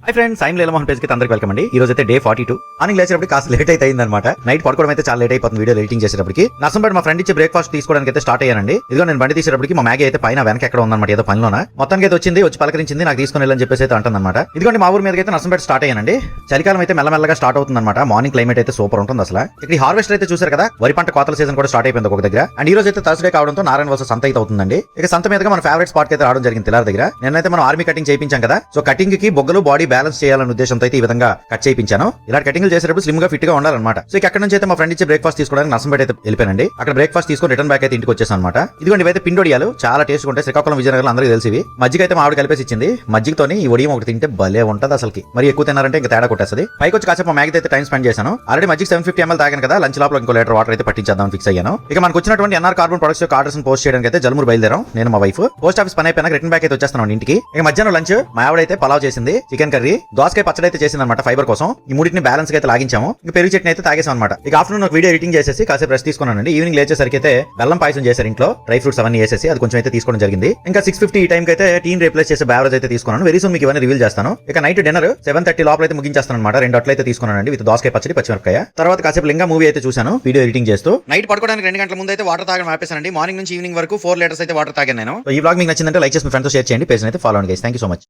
Hi friends, I'm లీలమోహన్ page కి అందరికి welcome అండి. ఈ రోజు అయితే డే 42. మార్నింగ్ లేచేటప్పుడు కాస్త లేట్ అయితే అయిందన్నమాట. నైట్ పడుకోవడం అయితే చాలా లేట్ అయిపోతుంది వీడియో ఎడిటింగ్ చేసేటప్పటికి. నర్సంపేట మా ఫ్రెండ్ ఇచ్చే బ్రేక్ఫాస్ట్ తీసుకోవడానికి అయితే స్టార్ట్ అయ్యానండి. ఇదిగో నేను బండి తీసేటప్పటికి మా మ్యాగీ అయితే పైన వెనక ఎక్కడ ఉందన్నమాట, ఏదో పనిలోన. మొత్తానికి అయితే వచ్చి పలకరించింది, నాకు తీసుకుని వెళ్ళని చెప్పేసి అయితే అంటుందన్నమాట. ఇదిగోండి మా ఊరు మీద అయితే నర్సంపేట స్టార్ట్ అయ్యానండి. చలికాలం అయితే మెల్లమెల్లగా స్టార్ట్ అవుతుందన్నమాట. మార్నింగ్ క్లైమేట్ అయితే సూపర్ ఉంటుంది అసలు. ఇక్కడ హార్వెస్టర్ అయితే చూసారు కదా, వరి పంట కోతల సీజన్ కూడా స్టార్ట్ అయిపోయింది ఒక దగ్గర. అండ్ ఈ రోజు అయితే థర్స్డే కావడంతో నారాయణ వలస సంత అయితే అవుతుందండి. ఇక సంత మీదగా మన ఫేవరెట్ స్పాట్ అయితే రావడం జరిగింది తిలార్ దగ్గర. నేనైతే మనం ఆర్మీ కటింగ్ చేయించాం కదా, సో కటింగ్ కి బొగ్గలు బాడీ బ్యాలెన్స్ చేయాలనే ఉద్దేశంతో అయితే ఈ విధంగా కట్ చేయించాను. ఇలా కటింగ్ చేసేటప్పుడు స్లిమ్ గా ఫిట్ గా ఉండాలన్నమాట. సో అక్కడ నుంచి అయితే మా ఫ్రెండ్ ఇచ్చే బ్రేక్ఫాస్ట్ తీసుకోవడానికి నర్సంపేట అయితే వెళ్ళిపోయానండి. అక్కడ బ్రేక్ఫాస్ట్ తీసుకొని రిటర్న్ బ్యాక్ అయితే ఇంటికి వచ్చేసాను అనమాట. ఇదిగోండి ఇవైతే పిండొడియాలు చాలా టేస్ట్ ఉంటాయి. శ్రీకాకుళం విజయనగరం అందరికీ తెలిసివి. మజ్జిగ అయితే మా ఆవిడ కలిపేసి ఇచ్చింది. మజ్జిగతోని ఈ ఒడియం ఒకటి తింటే భలే ఉంటది అసలుకి. మరి ఎక్కువ తిన్నారంటే ఇంకా తేడా కొట్టేస్తుంది. పైకి వచ్చి కాసేపు మ్యాగీ అయితే టైం స్పెండ్ చేశాను. ఆల్రెడీ మజ్జిగ 750 ml తాగాను కదా, లంచ్ లోపల ఇంకో లీటర్ వాటర్ అయితే పట్టించేద్దాం ఫిక్స్ అయ్యాను. ఇక మనకు వచ్చినటువంటి ఎన్ఆర్ కార్బన్ ప్రొడక్ట్స్ యొక్క ఆర్డర్స్ పోస్ట్ చేయడానికి అయితే జల్మూరు బయలుదేరాం. నేను మా వైఫ్ పోస్ట్ ఆఫీస్ పని అయిపోయినా రిటర్న్ బ్యాక్ అయితే వచ్చేస్తాను ఇంటికి. ఇక మధ్యాహ్నం లంచ్ మా ఆవిడ అయితే పలావ్ చేసింది, చికెన్ కర్రీ, దోసకాయ పచ్చడి అయితే చేసింది అనమాట ఫైబర్ కోసం. ఈ మూడింటిని బ్యాలెన్స్ అయితే లాగించాము. ఇక పెరుగు చట్నీ అయితే తాగేసాం అనమాట. ఇక ఆఫ్టర్నూన్ వీడియో ఎడిటింగ్ చేసేసి కాసేపు రెస్ట్ తీసుకున్నానండి. ఈవినింగ్ లేచేసరికి అయితే బెల్లం పాయసం చేశారు ఇంట్లో, డ్రై ఫ్రూట్స్ అవన్నీ వేసేసి అది కొంచెం అయితే తీసుకోవడం జరిగింది. ఇంకా 650 ఈ టైం అయితే టీన్ రీప్లేస్ చేసే బ్యావరేజ్ అయితే తీసుకున్నాను. వెరీ సూన్ మీకు ఇవన్నీ రివీల్ చేస్తాను. ఇక నైట్ డిన్నర్ 7:30 లోపల అయితే ముగించేస్తాను అనమాట. 2 అట్లయితే తీసుకున్నానండి విత్ దోసకాయ పచ్చడి, పచ్చిమిరపకాయ. తర్వాత కాసేపు లింగా మూవీ అయితే చూశాను వీడియో ఎడిటింగ్ చేస్తూ. నైట్ పడుకోవడానికి 2 గంటల ముందు అయితే వాటర్ తాగడం ఆపేసానండి. మార్నింగ్ నుంచి ఈవినింగ్ వరకు 4 లీటర్స్ అయితే వాటర్ తాగాను నేను. ఈ వ్లాగ్ మీకు నచ్చిందంటే లైక్ చేసి మీ ఫ్రెండ్స్ తో షేర్ చేయండి. పేజ్ అయితే ఫాలో అవ్వండి గైస్. Thank you so much.